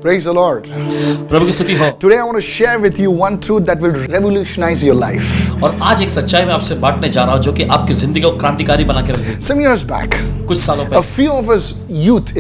Praise the Lord. प्रभु की स्तुति हो। Today I want to share with you one truth that will revolutionize your life. और आज एक सच्चाई मैं आपसे बांटने जा रहा हूं जो कि आपकी जिंदगी को क्रांतिकारी बना के रखेगी। Some years back, कुछ सालों a पहले few of us youth,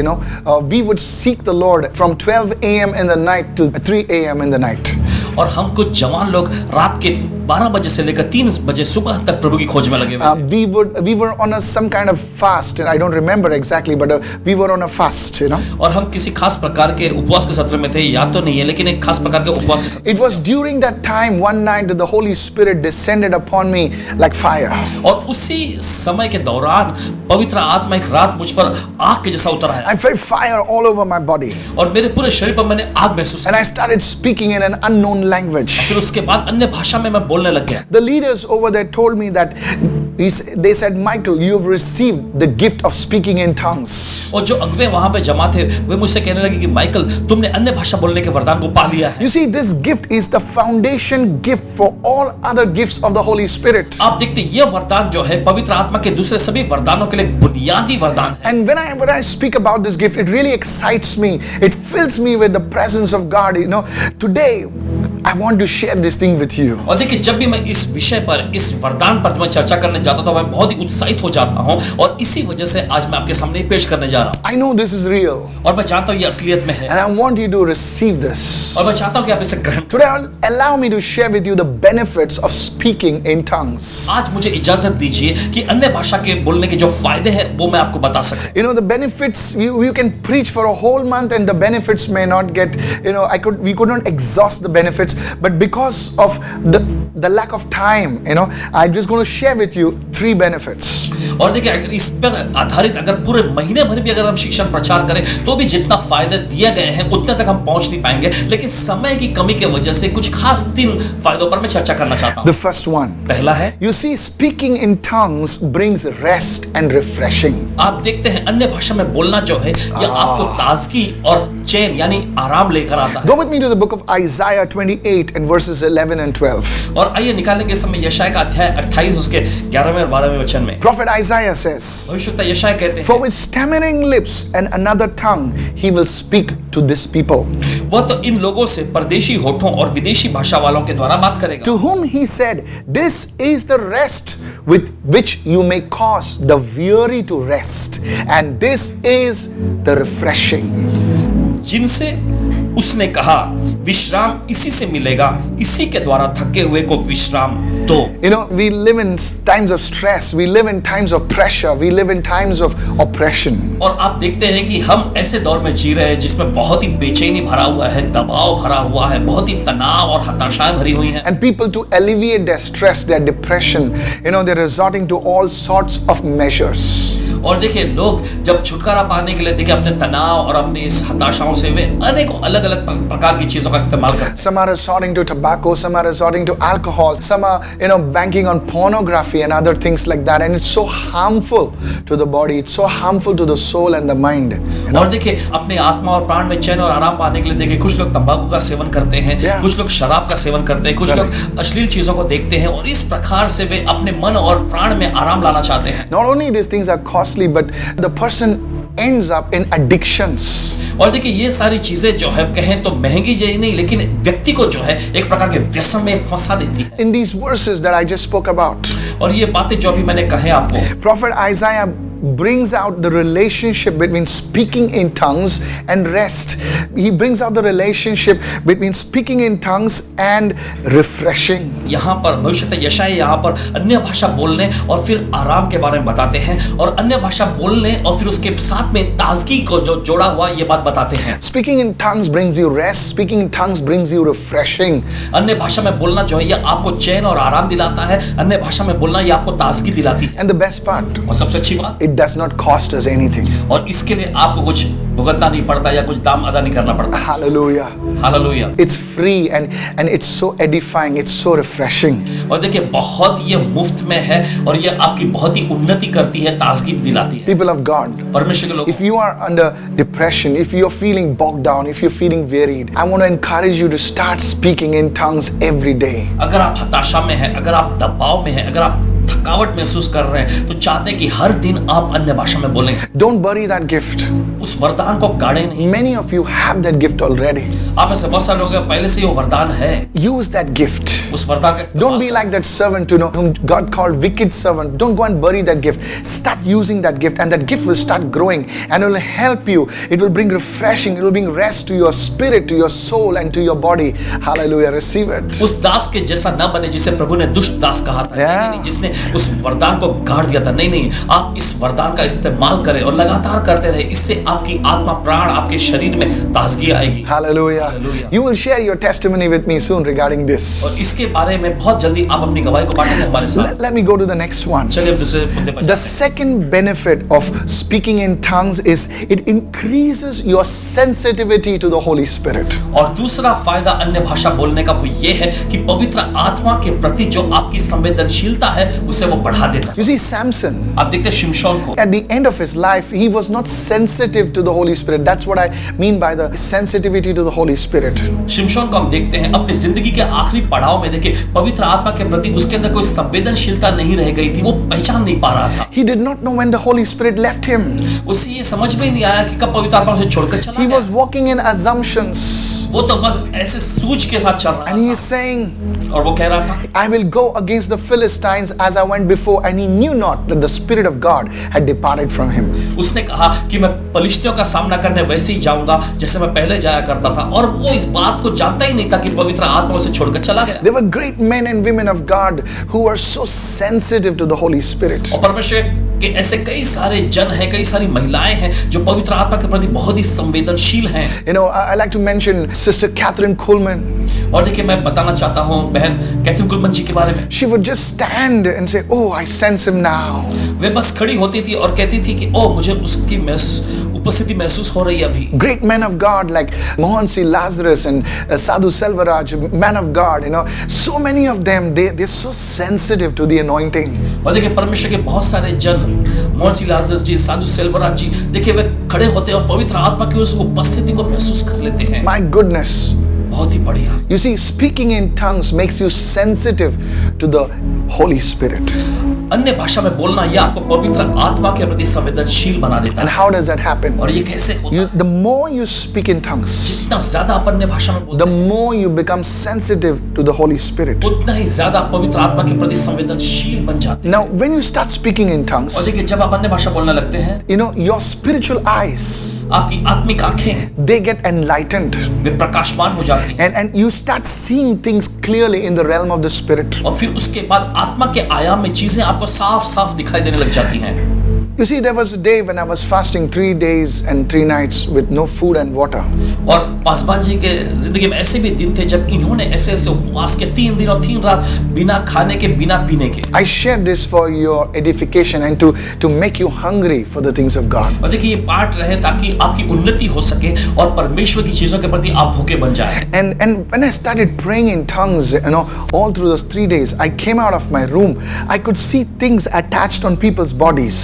we would seek the Lord from 12 a.m. in the night to 3 a.m. in the night. और हम कुछ जवान लोग रात के 12 बजे से लेकर 3 बजे सुबह तक प्रभु की खोज में लगे हुए थे। We were on some kind of fast, and I don't remember exactly, but we were on a fast, और हम किसी खास प्रकार के उपवास के सत्र में थे, याद तो नहीं है, लेकिन एक खास प्रकार के उपवास के सत्र। It was during that time one night that the Holy Spirit descended upon me like fire. और उसी समय के दौरान पवित्र आत्मा एक रात मुझ पर आग के जैसा उतर आया। I felt fire all over my body. और मेरे पूरे शरीर पर मैंने आग महसूस And I started speaking in an unknown language. फिर उसके बाद अन्य भाषा में मैं बोलने लग गया। The leaders over there told me that they said, Michael, you have received the gift of speaking in tongues. और जो अगुवे वहां पे जमा थे वे मुझसे कहने लगे कि माइकल तुमने अन्य भाषा बोलने के वरदान को पा लिया है। You see, this gift is the foundation gift for all other gifts of the Holy Spirit. आप देखते ये वरदान जो है पवित्र आत्मा के दूसरे सभी वरदानों के लिए बुनियादी वरदान है। And when I speak about this gift, it really excites me. It fills me with the presence of God. Today I want to share this thing with you. और देखिए जब भी मैं इस विषय पर इस वरदान पर मैं चर्चा करने जाता हूं तो मैं बहुत ही उत्साहित हो जाता हूं और इसी वजह से आज मैं आपके सामने पेश करने जा रहा हूं। I know this is real. और मैं चाहता हूं ये असलियत में है। And I want you to receive this. और मैं चाहता हूं कि आप इसे ग्रहण करें। Today allow me to share with you the benefits of speaking in tongues. आज मुझे इजाजत दीजिए कि अन्य भाषा के बोलने के जो फायदे हैं वो मैं आपको बता सकूं। The benefits you can preach for a whole month and the benefits may not get, we could not exhaust the benefits, but because of the lack of time, I'm just going to share with you 3 benefits. और देखिए अगर इस पर आधारित अगर पूरे महीने भर भी अगर हम शिक्षण प्रचार करें तो भी जितना फायदे दिए गए हैं उतने तक हम पहुंच नहीं पाएंगे, लेकिन समय की कमी की वजह से कुछ खास 3 फायदों पर मैं चर्चा करना चाहता हूं। The first one. पहला है, you see, speaking in tongues brings rest and refreshing. आप देखते हैं अन्य भाषा में बोलना जो है यह आपको ताजगी और चैन यानी आराम लेकर आता है। Go with me to the book of Isaiah 28 and verses 11 and 12. और आइए निकालेंगे समय यशायाह का अध्याय 28 उसके 11वें और 12वें वचन में। Prophet Isaiah says, भविष्यवक्ता यशायाह कहते हैं, for with stammering lips and another tongue he will speak to this people. वह तो इन लोगों से परदेशी होठों और विदेशी भाषा वालों के द्वारा बात करेगा। To whom he said, this is the rest with which you may cause the weary to rest, and this is the refreshing. जिनसे उसने कहा विश्राम इसी से मिलेगा, इसी के द्वारा थके हुए को विश्राम दो। We live in times of stress, we live in times of pressure, we live in times of oppression. और आप देखते हैं कि हम ऐसे दौर में जी रहे हैं जिसमें बहुत ही बेचैनी भरा हुआ है, दबाव भरा हुआ है, बहुत ही तनाव और हताशाएं भरी हुई हैं। And people to alleviate their stress, their depression, they're resorting to all sorts of measures. और देखिए लोग जब छुटकारा पाने के लिए देखिए अपने तनाव और अपनी इस हताशाओं से वे अनेकों अलग-अलग प्रकार की चीजों का इस्तेमाल करते हैं। Some are resorting to tobacco, some are resorting to alcohol, some are banking on pornography and other things like that, and it's so harmful to the body, it's so harmful to the soul and the mind. और देखिए अपने आत्मा और प्राण में चैन और आराम पाने के लिए देखिए कुछ लोग तंबाकू का सेवन करते हैं, कुछ लोग शराब का सेवन करते हैं, कुछ लोग अश्लील चीजों को देखते हैं और इस प्रकार से वे अपने मन और प्राण में आराम लाना चाहते हैं। Not only these things are costly, but the person ends up in addictions. और देखिए ये सारी चीजें जो है कहें तो महंगी जी नहीं, लेकिन व्यक्ति को जो है एक प्रकार के व्यसन में फंसा देती है। In these verses that I just spoke about, और ये बातें जो अभी मैंने कहे आपको, Prophet Isaiah brings out the relationship between speaking in tongues and rest. He brings out the relationship between speaking in tongues and refreshing. यहाँ पर भविष्यवक्ता यशायाह यहाँ पर अन्य भाषा बोलने और फिर आराम के बारे में बताते हैं और अन्य भाषा बोलने और फिर उसके साथ में ताजगी को जो जोड़ा हुआ ये बात बताते हैं। Speaking in tongues brings you rest. Speaking in tongues brings you refreshing. अन्य भाषा में बोलना जो है ये आपको चैन और आराम दिलाता है, अन्य भाषा में बोलना ये आपको ताजगी दिलाती है। And the best part, और सबसे अच्छी बात, it does not cost us anything. और इसके लिए आपको कुछ भुगतना नहीं पड़ता या कुछ दाम अदा नहीं करना पड़ता। Hallelujah. Hallelujah. It's free and it's so edifying. It's so refreshing. और देखिए बहुत ये मुफ्त में है और ये आपकी बहुत ही उन्नति करती है, ताजगी दिलाती है। People of God, परमेश्वर के लोग, if you are under depression, if you're feeling bogged down, if you're feeling wearied, I want to encourage you to start speaking in tongues every day. अगर आप हताशा में हैं, अगर आप दबाव में हैं, अगर आप थकावट महसूस कर रहे हैं तो चाहते हैं कि हर दिन आप अन्य भाषा में बोलें। Don't bury that gift. उस वरदान को गाड़े नहीं। Many of you have that gift already. आप में से बहुत सारे लोगों के पहले से ये वरदान है। Use that gift. उस वरदान का इस्तेमाल Don't be like that servant, whom God called wicked servant. Don't go and bury that gift. Start using that gift, and that gift will start growing, and it will help you. It will bring refreshing. It will bring rest to your spirit, to your soul, and to your body. Hallelujah! Receive it. उस दास के जैसा न बने जिसे प्रभु ने दुष्ट दास कहा था। नहीं, जिसने उस वरदान को गाड़ दिया था। नहीं, आप इस वरदान का इस्तेमाल करें और लगातार करते रहे। इससे आपकी आत्मा, प्राण, आपके शरीर में ताजगी आएगी। Hallelujah! You will share your testimony with me soon regarding this. और इसके बारे में बहुत जल्दी आप अपनी गवाही को बांटेंगे हमारे साथ। Let me go to the next one. चलिए अब दूसरे मुद्दे पर The second benefit of speaking in tongues is it increases your sensitivity to the Holy Spirit. और दूसरा फायदा अन्य भाषा बोलने का वो ये है कि पवित्र आत्मा के प्रति जो आपकी संवेदनशीलता है उसे वो बढ़ा देता है। You see, Samson, आप देखते हैं शिमशोन को, at the end of his life, he was not sensitive to the Holy Spirit. That's what I mean by the sensitivity to the Holy Spirit. शिमशोन को हम देखते हैं अपनी जिंदगी के आखिरी पड़ाव में, देखिए पवित्र आत्मा के प्रति उसके अंदर कोई संवेदनशीलता नहीं रह गई थी, वो पहचान नहीं पा रहा था। He did not know when the Holy Spirit left him. उसे ये समझ में नहीं आया कि कब पवित्र आत्मा उसे छोड़कर चला He गया। was walking in assumptions. वो तो बस ऐसे सूझ के साथ चल रहा And he था is saying, और वो कह रहा था, I will go against the Philistines as I went before. And he knew not that the Spirit of God had departed from him. उसने कहा कि मैं पलिश्तियों का सामना करने वैसे ही जाऊंगा जैसे मैं पहले जाया करता था, और वो इस बात को जानता ही नहीं था कि पवित्र आत्मा उसे छोड़कर चला गया। There were great men and women of God who were so sensitive to the Holy Spirit. और परमेश्वर के ऐसे कई सारे जन हैं, कई सारी महिलाएं हैं जो पवित्र आत्मा के प्रति बहुत ही संवेदनशील हैं। I like to mention Sister Catherine Kuhlman. और देखिए मैं बताना चाहता हूँ बहन कैथरीन कुलमन जी के बारे में। She would just stand and say, "Oh, I sense him now." वे बस खड़ी होती थी और कहती थी कि ओ मुझे उसकी उपस्थिति महसूस हो रही है अभी। Great men of God like Mohan C. Lazarus and Sadhu Selvaraj, man of God, so many of them, they're so sensitive to the anointing. और देखिए परमेश्वर के बहुत सारे जन, मोहन सी लाजरस जी, साधु सेल्वराज जी, देखिए वे खड़े होते हैं और पवित्र आत्मा की उस उपस्थिति को महसूस कर लेते हैं। My goodness. बहुत ही बढ़िया। You see, speaking in tongues makes you sensitive to the Holy Spirit. अन्य भाषा में बोलना यह आपको पवित्र आत्मा के प्रति संवेदनशील बना देता And है। how does that happen? और ये कैसे होता है? The more you speak in tongues, जितना ज्यादा आप अन्य भाषा में बोलते the more you become sensitive to the Holy Spirit. हैं उतना ही ज्यादा पवित्र आत्मा के प्रति संवेदनशील बन जाते हैं। Now, when you start speaking in और tongues, देखिए जब आप अन्य भाषा बोलने लगते हैं, your spiritual eyes, आपकी आत्मिक आंखें they get enlightened. वे प्रकाशमान हो जाती हैं And you start seeing things clearly in the realm of the Spirit. और फिर उसके बाद आत्मा के आयाम में चीजें आपको साफ साफ दिखाई देने लग जाती हैं। You see, there was a day when I was fasting 3 days and 3 nights with no food and water. और पासवान जी के जिंदगी में ऐसे भी दिन थे जब इन्होंने ऐसे ऐसे उपवास के 3 दिन और 3 रात बिना खाने के, बिना पीने के। I shared this for your edification and to make you hungry for the things of God. और देखिए ये पाठ रहे ताकि आपकी उन्नति हो सके और परमेश्वर की चीजों के प्रति आप भूखे बन जाएं। And when I started praying in tongues, all through those 3 days, I came out of my room. I could see things attached on people's bodies.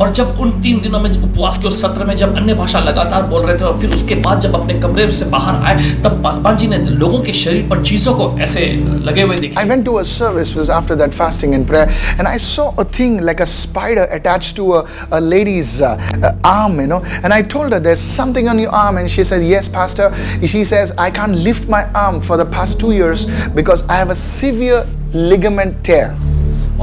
और जब उन 3 दिनों में उपवास के उस सत्र में जब अन्य भाषा लगातार बोल रहे थे और फिर उसके बाद जब अपने कमरे से बाहर आए तब पासवान जी ने लोगों के शरीर पर चीजों को ऐसे लगे हुए देखे। I went to a service was after that fasting and prayer, and I saw a thing like a spider attached to a lady's arm, and I told her, "There's something on your arm," and she said, "Yes, Pastor." She says, "I can't lift my arm for the past 2 years because I have a severe ligament tear."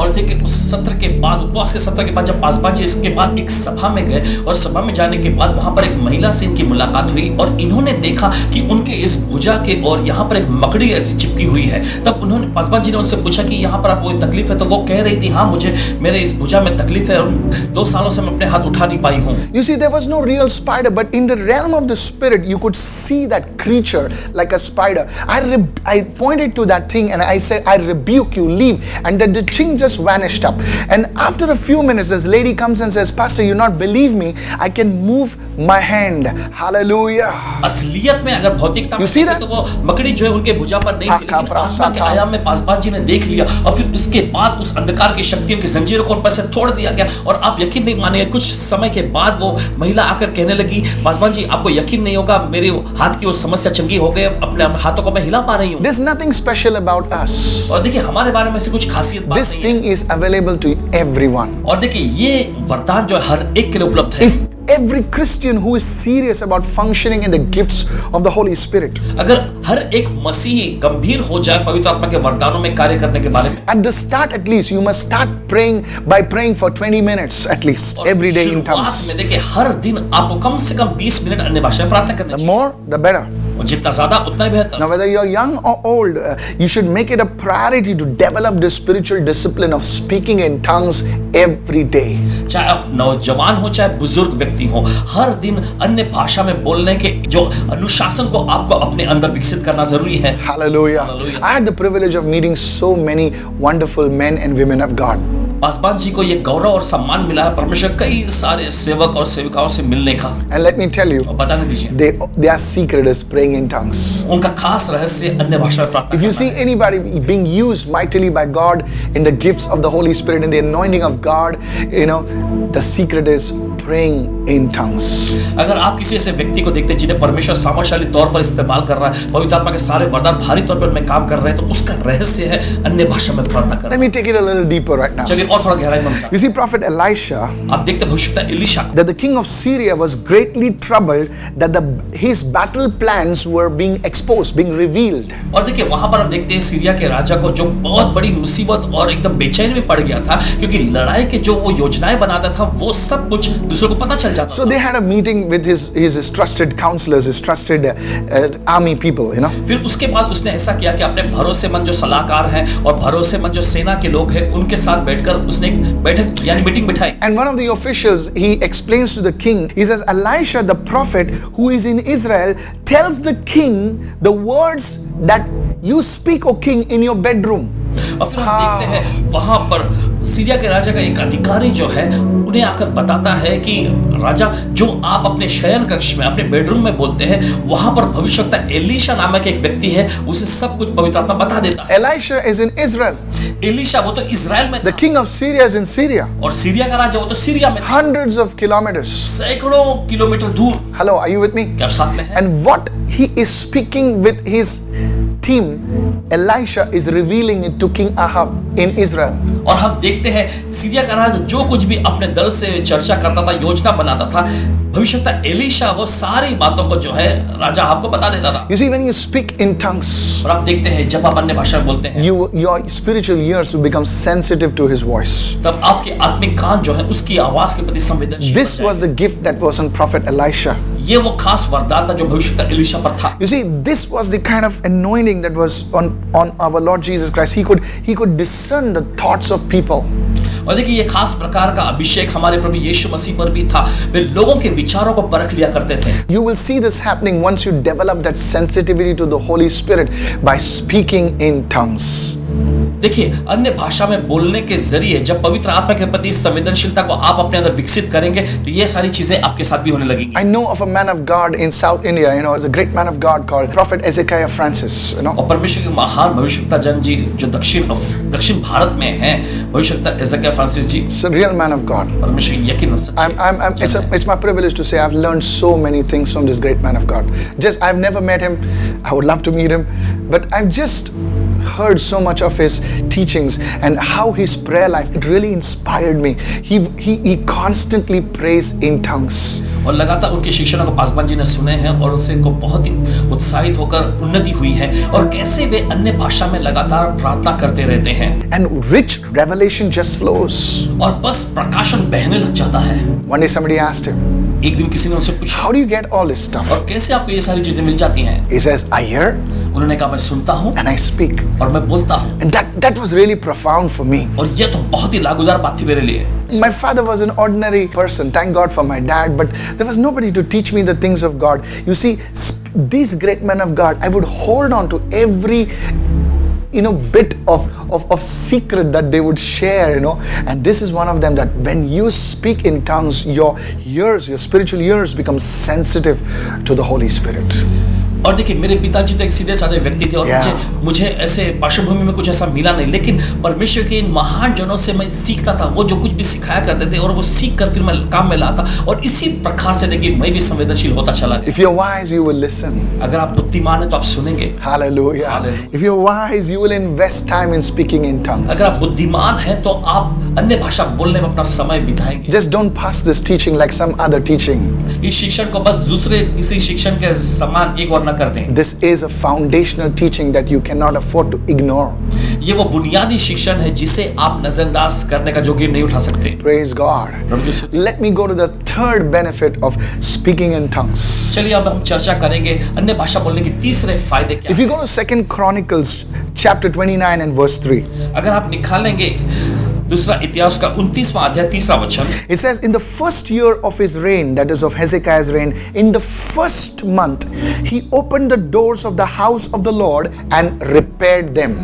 और देखिए उस सत्र के बाद, उपवास के सत्र के बाद जब पासवान जी इसके बाद एक सभा में गए और सभा में जाने के बाद वहां पर एक महिला से इनकी मुलाकात हुई और इन्होंने देखा कि उनके इस भुजा के और यहाँ पर एक मकड़ी ऐसी चिपकी हुई है। तब उन्होंने पासवान जी ने उनसे पूछा कि यहाँ पर आपको कोई तकलीफ है? तो वो कह रही थी, हाँ मुझे मेरे इस भुजा में तकलीफ है और 2 सालों से मैं अपने हाथ उठा नहीं पाई हूँ। You see, there was no real spider, but in the realm of the spirit, you could see that creature like a spider. I pointed to that thing and I said, "I rebuke you, leave," and then the thing just vanished up. And after a few minutes, this lady comes and says, "Pastor, you not believe me? I can move my hand." Hallelujah. असलियत में अगर भौतिकता में देखें तो वो मकड़ी जो है उनके भुजा पर नहीं थी, लेकिन आत्मा के आयाम में पासवान जी ने देख लिया और फिर उसके बाद उस अंधकार की शक्तियों की जंजीरों को उन पर से तोड़ दिया गया। और आप यकीन नहीं मानेंगे, कुछ समय के बाद वो महिला आकर कहने लगी, पासवान जी आपको यकीन नहीं होगा, मेरे हाथ की वो समस्या चंगी हो गई, अपने हाथों को मैं हिला पा रही हूँ। There's nothing special about us. और देखिए हमारे बारे में से कुछ खासियत बात This नहीं thing है। is available to everyone. और देखिए ये वरदान जो हर एक के लिए उपलब्ध है। every Christian who is serious about functioning in the gifts of the Holy Spirit, अगर हर एक मसीही गंभीर हो जाए पवित्र आत्मा के वरदानों में कार्य करने के बारे में, at the start at least, you must start praying by praying for 20 minutes at least और every day in tongues. शुरुआत में देखिए हर दिन आपको कम से कम 20 मिनट अन्य भाषा में प्रार्थना करनी The चाहिए, more, the better. और जितना ज्यादा उतना ही बेहतर। Now, whether you're young or old, you should make it a priority to develop the spiritual discipline of speaking in tongues every day. चाहे आप नौजवान हो चाहे बुजुर्ग व्यक्ति हो, हर दिन अन्य भाषा में बोलने के जो अनुशासन को आपको अपने अंदर विकसित करना जरूरी है। Hallelujah. Hallelujah. I had the privilege of meeting so many wonderful men and women of God. Paswan ji को ये गौरव और सम्मान मिला है परमेश्वर कई सारे सेवक और सेविकाओं से मिलने का। And let me tell you, और बताने दीजिए, their secret is praying in tongues. उनका खास रहस्य अन्य भाषा में प्रार्थना If you करना see है। anybody being used mightily by God in the gifts of the Holy Spirit, in the anointing of God, the secret is praying in tongues. अगर आप किसी ऐसे व्यक्ति को देखते हैं जिन्हें परमेश्वर सामर्थ्यशाली तौर पर इस्तेमाल कर रहा है, पवित्र आत्मा के सारे वरदान भारी तौर पर उनमें काम कर रहे हैं, तो उसका रहस्य है अन्य भाषा में प्रार्थना करना। Let me take it a little deeper right now. चलिए और थोड़ा गहराई में समझते You see, Prophet Elisha, हैं। आप देखते हैं भविष्यवक्ता Elisha, that the king of Syria was greatly troubled that his battle plans were being exposed, being revealed. और देखिए वहां पर हम देखते हैं सीरिया के राजा को जो बहुत बड़ी मुसीबत और एकदम बेचैनी में पड़ गया था, क्योंकि लड़ाई के जो वो योजनाएं बनाता था वो सब कुछ दूसरों को पता चल जाता So they had a meeting with his trusted counselors, his trusted army people, फिर उसके बाद उसने ऐसा किया कि अपने भरोसेमंद जो सलाहकार हैं और भरोसेमंद जो सेना के लोग हैं उनके साथ बैठकर उसने एक बैठक यानी मीटिंग बिठाई। And one of the officials, he explains to the king, he says, Elisha the prophet who is in Israel tells the king the words that you speak, O king, in your bedroom. और फिर हम देखते हैं वहां पर Syria के राजा का एक अधिकारी जो है उन्हें आकर बताता है कि राजा जो आप अपने शयन कक्ष में अपने बेडरूम में बोलते हैं वहां पर भविष्यवक्ता एलीशा नामक एक व्यक्ति है, उसे सब कुछ पवित्र आत्मा बता देता है। Elisha is in Israel. Elisha वो तो इजराइल में The था, king of Syria is in Syria. और सीरिया का राजा वो तो सीरिया में था, Hundreds of kilometers. सैकड़ों किलोमीटर दूर। Hello, are you with me? क्या आप साथ में हैं? And what he is speaking with his team, Elisha is revealing it to King Ahab in Israel. और हम देखते हैं सीरिया का राजा जो कुछ भी अपने दल से चर्चा करता था, योजना बनाता था, भविष्यवक्ता एलीशा वो सारी बातों को जो है राजा आपको बता देता था। You see, when you speak in tongues, और आप देखते हैं जब आप अन्य भाषा में बोलते हैं your spiritual ears will become sensitive to his voice. तब आपके आत्मिक कान जो है उसकी आवाज के प्रति संवेदनशील This हो was the gift that was on Prophet Elisha. जाए। ये वो खास वरदान था जो भविष्यवक्ता एलीशा पर था। You see, this was the kind of anointing that was on our Lord Jesus Christ. He could discern the thoughts of people. और देखिए ये खास प्रकार का अभिषेक हमारे प्रभु यीशु मसीह पर भी था, वे लोगों के विचारों को परख लिया करते थे। You will see this happening once you develop that sensitivity to the Holy Spirit by speaking in tongues. देखिए अन्य भाषा में बोलने के जरिए जब पवित्र आत्मा के प्रति संवेदनशीलता को आप अपने अंदर विकसित करेंगे तो ये सारी चीजें आपके साथ भी होने लगेंगी। I know of a man of God in South India, is a great man of God called Prophet Ezekiah Francis, और परमेश्वर के महान भविष्यवक्ता जन जी जो दक्षिण भारत में हैं, भविष्यवक्ता Ezekiah Francis ji, It's a real man of God. परमेश्वर की यकीनन सच्चे। It's my privilege to say I've learned so many things from this great man of God. I've never met him. I would love to meet him, but I've just heard so much of his teachings and how his prayer life, it really inspired me. He constantly prays in tongues. और लगातार उनके शिक्षणों को पासवान जी ने सुने हैं और उनसे को बहुत ही उत्साहित होकर उन्नति हुई है और कैसे वे अन्य भाषा में लगातार प्रार्थना करते रहते हैं। And rich revelation just flows. और बस प्रकाशन बहने लग जाता है। One day somebody asked him, एक दिन किसी ने उनसे पूछा, how do you get all this stuff? और कैसे आपको ये सारी चीजें मिल जाती हैं? He says, I hear उन्होंने कहा मैं सुनता हूँ and I speak. और मैं बोलता हूँ। And that was really profound for me. और ये तो बहुत ही लागूदार बात थी मेरे लिए। My father was an ordinary person. Thank God for my dad, but there was nobody to teach me the things of God. You see, these great men of God, I would hold on to every bit of secret that they would share, and this is one of them, that when you speak in tongues, your spiritual ears become sensitive to the Holy Spirit. और देखिए मेरे पिताजी तो एक सीधे साधे व्यक्ति थे और Yeah. मुझे ऐसे पार्श्वभूमि में कुछ ऐसा मिला नहीं, लेकिन परमेश्वर के इन महान जनों से मैं सीखता था। वो जो कुछ भी सिखाया करते थे और वो सीख कर फिर मैं काम में लाता, और इसी प्रकार से देखिए मैं भी संवेदनशील होता चला गया। If you're wise, you will listen. अगर आप बुद्धिमान हैं तो आप सुनेंगे। Hallelujah. Hallelujah. If you're wise, you will invest time in speaking in tongues. अगर आप बुद्धिमान हैं तो आप अन्य भाषा बोलने में अपना समय बिताएंगे। Just don't pass this teaching like some other teaching. इस शिक्षण को बस दूसरे किसी शिक्षण के समान एक और न कर दें। This is a foundational teaching that you cannot afford to ignore. ये वो बुनियादी शिक्षण है जिसे आप नजरअंदाज करने का जोखिम नहीं उठा सकते। Praise God. प्रभु की स्तुति। Let me go to the third benefit of speaking in tongues. चलिए अब हम चर्चा करेंगे अन्य भाषा बोलने के तीसरे फायदे क्या If you go to 2 Chronicles chapter 29 and verse 3, हैं। अगर आप निकालेंगे दूसरा इतिहास का 29वां अध्याय 3रा वचन, it says, in the first year of his reign, that is of Hezekiah's reign, in the first month, he opened the doors of the house of the Lord and repaired them.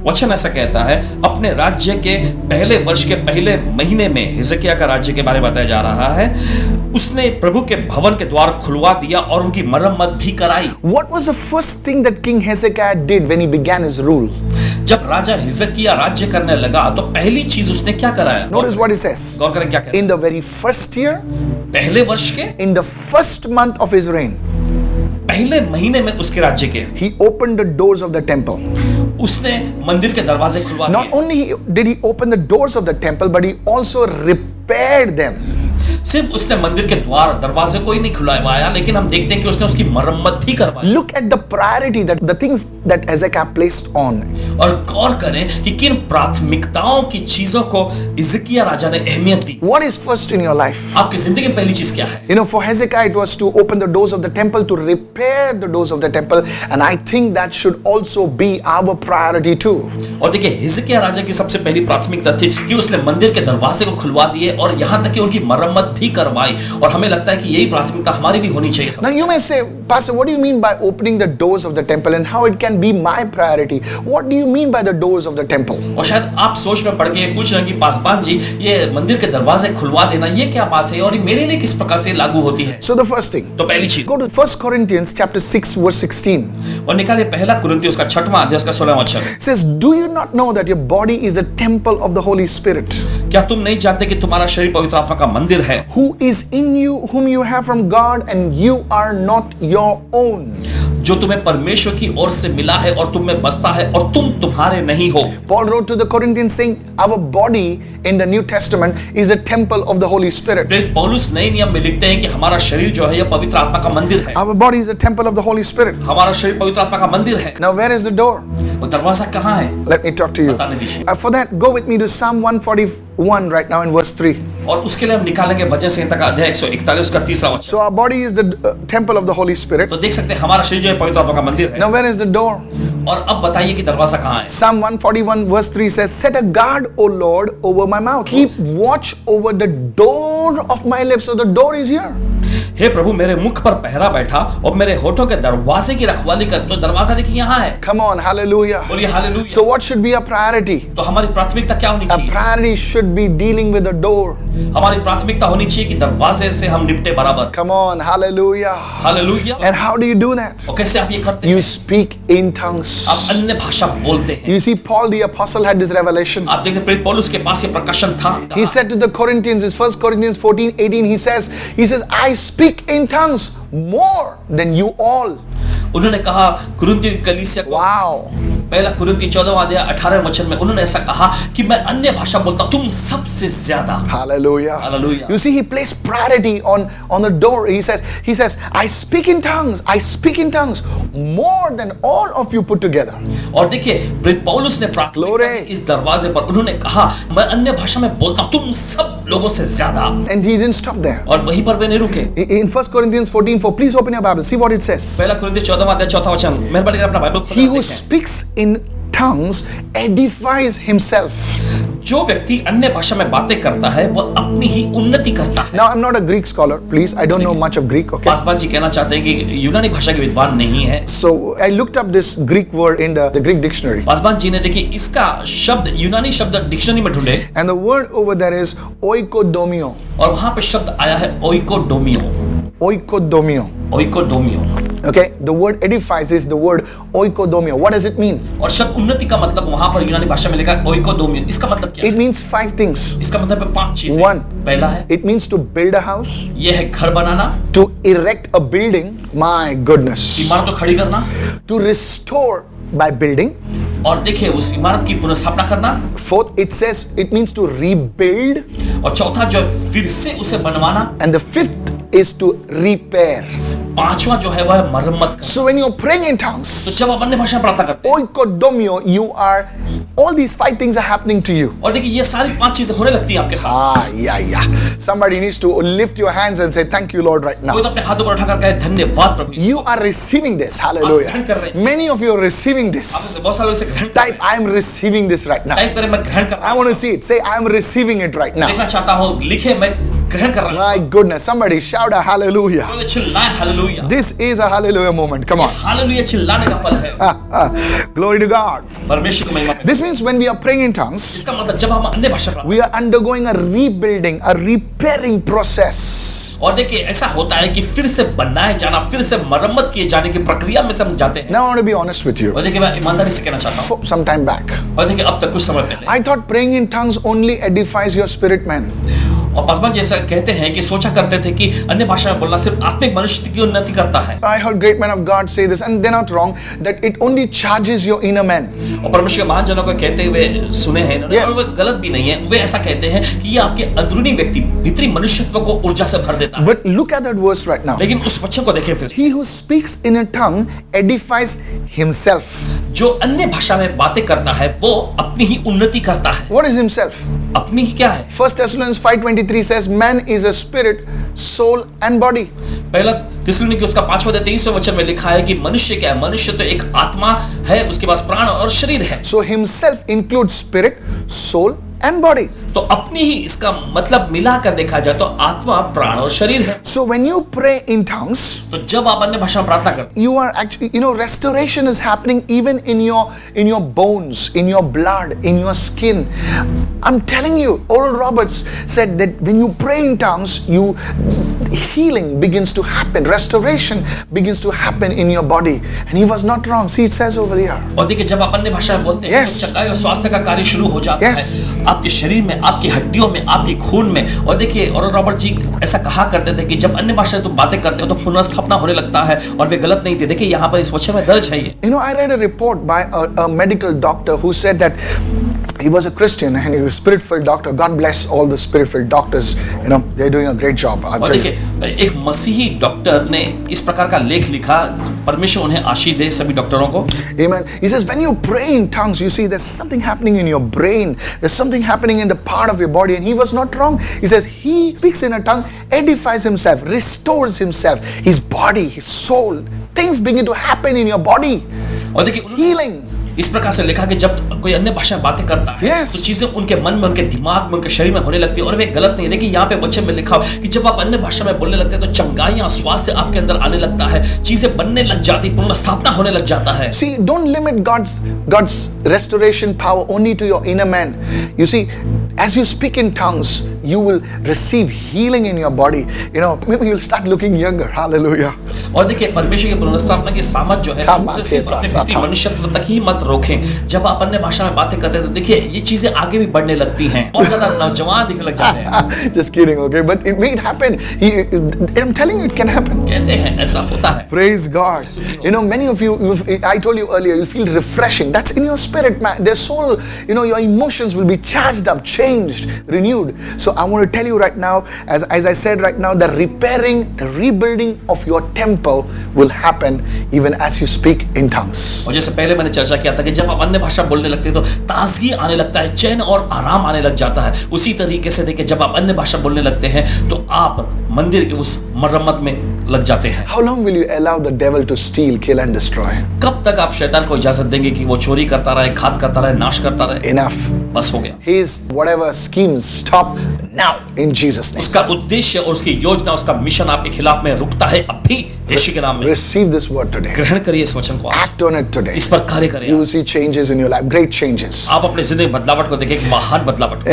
वचन ऐसा कहता है, अपने राज्य के पहले वर्ष के पहले महीने में, हिजकिय्याह का राज्य के बारे में बताया जा रहा है, उसने प्रभु के भवन के द्वार खुलवा दिया और उनकी मरम्मत भी कराई। What was the first thing that King Hezekiah did when he began his rule? जब राजा हिजकिय्याह राज्य करने लगा तो पहली चीज उसने क्या कराया? Notice what he says. गौर करें क्या कहता है? In the very first year, पहले वर्ष के in the first month of his reign, पहले महीने में उसके राज्य के he opened the doors of the temple. उसने मंदिर के दरवाजे खुलवा Not दिए। only did he open the doors of the temple, but he also repaired them. सिर्फ उसने मंदिर के द्वार दरवाजे को ही नहीं खुलवाया, लेकिन हम देखते हैं कि उसने उसकी मरम्मत भी करवाई। Look at the priority that the things that Hezekiah placed on. और गौर करें कि किन प्राथमिकताओं की चीजों को हिजकिय्याह राजा ने अहमियत दी। What is first in your life? आपकी जिंदगी में पहली चीज क्या है? You know, for Hezekiah, it was to open the doors of the temple, to repair the doors of the temple, and I think that should also be our priority too. और देखिए हिजकिय्याह राजा की सबसे पहली प्राथमिकता थी कि उसने मंदिर के दरवाजे को खुलवा दिए और यहाँ तक कि उनकी मरम्मत भी करवाई, और हमें लगता है कि यही प्राथमिकता हमारी भी होनी चाहिए। Now you may say, Pastor, what do you mean by opening the doors of the temple and how it can be my priority? What do you mean by the doors of the temple? और शायद आप सोच में पड़ के पूछ रहे हैं कि पासवान जी, ये मंदिर के दरवाजे खुलवा देना ये क्या बात है और ये मेरे लिए किस प्रकार से लागू होती है? So the first thing, तो पहली चीज, go to 1 Corinthians chapter 6 verse 16. और निकाले पहला कुरिन्थियों उसका 6वां अध्याय उसका 16वां वचन। It says, do you not know that your body is a temple of the Holy Spirit, क्या तुम नहीं जानते कि तुम्हारा शरीर पवित्र आत्मा का मंदिर है, who is in you, whom you have from God, and you are not your own? जो तुम्हें परमेश्वर की ओर से मिला है और तुम में बसता है और तुम तुम्हारे नहीं हो। Paul wrote to the Corinthians saying, our body in the New Testament is a temple of the Holy Spirit. पौलुस नए नियम में लिखते हैं कि हमारा शरीर जो है यह पवित्र आत्मा का मंदिर है। Our body is a temple of the Holy Spirit. हमारा शरीर पवित्र आत्मा का मंदिर है। Now where is the door? वो दरवाजा कहाँ है? Let me talk to you. बताने दीजिए। For that, go with me to Psalm 141 right now in verse 3. और उसके लिए हम निकालेंगे भजन संहिता का अध्याय 141 का 3रा वचन। So our body is the temple of the Holy Spirit. तो देख सकते हैं हमारा शरीर जो है पवित्र आत्मा का मंदिर है। Now where is the door? और अब बताइए कि दरवाजा कहाँ है? Psalm 141 verse 3 says, set a guard, O Lord, over my mouth. Keep watch over the door of my lips. So the door is here. हे प्रभु मेरे मुख पर पहरा बैठा और मेरे होठों के दरवाजे की रखवाली कर। तो दरवाजा देखिए यहाँ है। Come on, hallelujah. बोलिए hallelujah. So what should be our priority? तो हमारी प्राथमिकता क्या होनी Our चाहिए? priority should be dealing with the door. हमारी प्राथमिकता होनी चाहिए कि दरवाजे से हम निपटे बराबर। Come on, hallelujah. Hallelujah. And how do you do that? और कैसे आप ये करते You हैं? speak in tongues. आप अन्य भाषा बोलते हैं। You see, Paul the apostle had this revelation. आप देखते हैं पौलुस के पास ये प्रकाशन था। He said to the Corinthians, in 1 Corinthians 14:18, he says, I speak in tongues more than you all. उन्होंने कहा कुरिन्थियों की कलीसिया को, Wow. पहला कुरिन्थियों 14वां अध्याय 18वें वचन में उन्होंने ऐसा कहा कि मैं अन्य भाषा बोलता हूं तुम सबसे ज्यादा। Hallelujah. Hallelujah. You see, he placed priority on the door. He says, I speak in tongues. I speak in tongues more than all of you put together. और देखिए पौलुस ने प्रार्थना Glory. इस दरवाजे पर उन्होंने कहा मैं अन्य भाषा में बोलता हूं तुम सब लोगों से ज्यादा। And he didn't stop there. और वहीं पर वे नहीं रुके। In 1 Corinthians 14:4, please open your Bible. See what it says. पहला कुरिन्थियों 14वां अध्याय 4वां वचन, मेहरबानी करके अपना बाइबल He खोलें who देखें। speaks in tongues edifies himself. जो व्यक्ति अन्य भाषा में बातें करता है वह अपनी ही उन्नति करता है। Now, I'm not a Greek scholar. Please, I don't know much of Greek. Okay. Paswan ji कहना चाहते हैं कि यूनानी भाषा के विद्वान नहीं है। So I looked up this Greek word in the Greek dictionary. Paswan ji ने देखिए इसका शब्द यूनानी शब्द डिक्शनरी में ढूंढे And the word over there is oikodomio. और वहां पे शब्द आया है ओइकोडोमियो। Oikodomio. ओइकोडोमियो। Okay, the word edifies is the word oikodomia. What does it mean? और शब्द उन्नति का मतलब वहां पर यूनानी भाषा में लिखा है ओइकोडोमियो। इसका मतलब क्या It है? means 5 things. इसका मतलब है 5 चीजें। One. पहला है, It means to build a house, यह है घर बनाना, to erect a building, my goodness, इमारत को खड़ी करना, to restore by building. और देखिए उस इमारत की पुनर्स्थापना करना। Fourth, it says it means to rebuild. और चौथा जो है फिर से उसे बनवाना। And the fifth is to repair. पांचवा जो है वह है मरम्मत करना। So when you're praying in tongues, तो जब आप अन्य भाषा में प्रार्थना करते हैं, oikodomio, you are, all these 5 things are happening to you. और देखिए ये सारी 5 चीजें होने लगती हैं आपके साथ। Yeah. Somebody needs to lift your hands and say, thank you, Lord, right now. कोई तो अपने हाथों पर उठाकर कहे धन्यवाद प्रभु यीशु। You are receiving this. Hallelujah. ग्रहण कर रहे हैं। Many of you are receiving आप this. इसे बहुत सारे इसे ग्रहण कर रहे Type, I am receiving this right हैं। now. टाइप करें मैं ग्रहण कर रहा I हूं। want to see it. Say, I am receiving it right now. देखना चाहता हूं, लिखे मैं ग्रहण कर रहा My हूं। goodness. Somebody shout a hallelujah. कोई चिल्लाए hallelujah. This is a hallelujah moment. Come on. Hallelujah चिल्लाने का पल है। Glory to God. परमेश्वर को महिमा मिले। This means when we are praying in tongues, इसका मतलब जब हम अन्य भाषा प्रार्थना, we are undergoing a rebuilding, a repairing process. और देखिए ऐसा होता है कि फिर से बनाए जाना, फिर से मरम्मत किए जाने की प्रक्रिया में से हम जाते हैं। Now I want to be honest with you. और देखिए मैं ईमानदारी से कहना चाहता हूँ, Some time back, और देखिए अब तक कुछ समय पहले, I thought praying in tongues only edifies your spirit man. और पासवान जैसा कहते हैं कि सोचा करते थे कि अन्य भाषा में बोलना सिर्फ आत्मिक मनुष्य की उन्नति करता है। I heard great men of God say this, and they're not wrong, that it only charges your inner man. और परमेश्वर के महान जनों को कहते हुए सुने हैं इन्होंने, Yes. और वो गलत भी नहीं है। वे ऐसा कहते हैं कि ये आपके अंदरूनी व्यक्ति, भीतरी मनुष्यत्व को ऊर्जा से भर देता है। But look at that verse right now. लेकिन उस वचन को देखें फिर, He who speaks in a tongue edifies himself. जो अन्य भाषा में बातें करता है वो अपनी ही उन्नति करता है। What is himself? अपनी ही क्या है? 1 Thessalonians 5:23 says, man is a spirit, soul and body. पहला थिस्सलुनीके उसका 5-23 वचन में लिखा है कि मनुष्य क्या है? मनुष्य तो एक आत्मा है, उसके पास प्राण और शरीर है। So himself includes spirit, soul and body. तो अपनी ही इसका मतलब मिलाकर देखा जाए तो आत्मा, प्राण और शरीर है। So when you pray in tongues, तो जब आप अन्य भाषा में प्रार्थना करते you are actually, restoration is happening even in your bones, in your blood, in your skin. I'm telling you, Oral Roberts said that when you pray in tongues, healing begins to happen, restoration begins to happen in your body. And he was not wrong. See, it says over there. और देखिए जब आप अन्य भाषा में बोलते हैं Yes. तो चंगाई और स्वास्थ्य का कार्य शुरू हो जाता Yes. है आपके शरीर में, आपकी हड्डियों में, आपके खून में। और देखिए और रॉबर्ट जी ऐसा कहा करते थे कि जब अन्य भाषा में तुम बातें करते हो तो पुनर्स्थापना होने लगता है, और वे गलत नहीं थे। देखिए यहाँ पर इस वचन में दर्ज है ये। I read a report by a medical doctor who said that he was a Christian and he was a spirit-filled doctor. God bless all the spirit-filled doctors. They're doing a great job. I'll और tell you. देखिए एक मसीही doctor ने इस प्रकार का लेख लिखा, परमेश्वर उन्हें आशीष दे सभी डॉक्टरों को। Amen. He says, when you pray in tongues, you see there's something happening in your brain. There's something happening in the part of your body. And he was not wrong. He says, he speaks in a tongue, edifies himself, restores himself, his body, his soul. Things begin to happen in your body. और देखिए उन्होंने Healing. इस प्रकार से लिखा कि जब कोई अन्य भाषा में बातें करता है Yes. तो चीजें उनके मन में, उनके दिमाग में, उनके शरीर में होने लगती है, और वे गलत नहीं। देखिए यहाँ पे वचन में लिखा कि जब आप अन्य भाषा में बोलने लगते हैं तो चंगाइयां, स्वास्थ्य आपके अंदर आने लगता है, चीजें बनने लग जाती, पुनर्स्थापना होने लग जाता है। See, don't limit God's restoration power only to your inner man. You see, as you speak in tongues, you will receive healing in your body. Maybe you'll start looking younger. Hallelujah. और देखिए परमेश्वर की पुनर्स्थापना की सामर्थ जो है हाँ, उसे सिर्फ अपने बात भीतरी मनुष्यत्व तक ही मत रोकें। जब आप अन्य भाषा में बातें करते हैं तो देखिए ये चीजें आगे भी बढ़ने लगती हैं और ज्यादा नौजवान दिखने लग जाते हैं। Just kidding, okay? But it may happen. I'm telling you, it can happen. कहते हैं ऐसा होता है। Praise God. Many of you, I told you earlier, you'll feel refreshing. That's in your spirit, man. Their soul, your emotions will be charged up, changed, renewed. So I want to tell you right now, as I said right now, the repairing, rebuilding of your temple will happen even as you speak in tongues. और जैसे पहले मैंने चर्चा किया था कि जब आप अन्य भाषा बोलने लगते हैं तो ताजगी आने लगता है, चैन और आराम आने लग जाता है। उसी तरीके से देखिए जब आप अन्य भाषा बोलने लगते हैं तो आप मंदिर के उस मरम्मत में लग जाते हैं। How long will you allow the devil to steal, kill and destroy? कब तक आप शैतान को इजाजत देंगे कि वो चोरी करता रहे, घात करता रहे, नाश करता रहे? Enough. बस हो गया। His whatever schemes, stop now in Jesus' name. उसका उद्देश्य और उसकी योजना, उसका मिशन आपके खिलाफ में रुकता है अभी यीशु के नाम में। Receive this word today. ग्रहण करिए इस वचन को, Act on it today. इस पर कार्य करें। You will see changes in your life, great changes. आप अपने जिंदगी में बदलावट को देखें, एक महान बदलावट।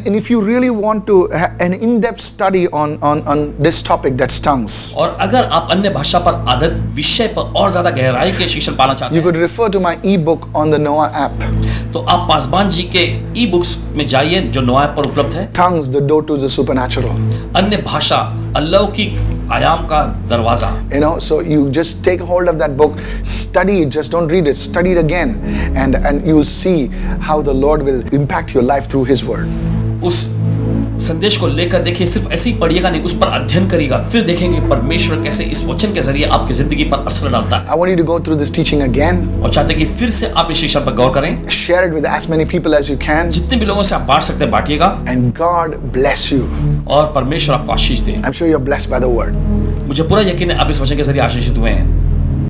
And if you really want to have an in-depth study on this topic, that's tongues, और अगर आप अन्य भाषा पर आधारित विषय पर और ज्यादा गहराई के शिक्षण पाना चाहते you हैं, could refer to my ebook on the Noah app. तो आप पासवान जी के ई बुक्स में जाइए जो नोआ ऐप पर उपलब्ध है। Tongues, the door to the supernatural. अन्य भाषा अलौकिक आयाम का दरवाजा। You know, so you just take hold of that book, study it, just don't read it, study it again, and you will see how the Lord will impact your life through His word. उस संदेश को लेकर देखिए, सिर्फ ऐसे ही पढ़िएगा नहीं, उस पर अध्ययन करिएगा, फिर देखेंगे परमेश्वर कैसे इस वचन के जरिए आपकी जिंदगी पर असर डालता है। I want you to go through this teaching again. और चाहते हैं कि फिर से आप इस शिक्षण पर गौर करें, Share it with as many people as you can, जितने भी लोगों से आप बांट सकते हैं बांटिएगा, and God bless you. और परमेश्वर आपको आशीष दे। I'm sure you're blessed by the word. मुझे पूरा यकीन है आप इस वचन के जरिए आशीषित हुए हैं।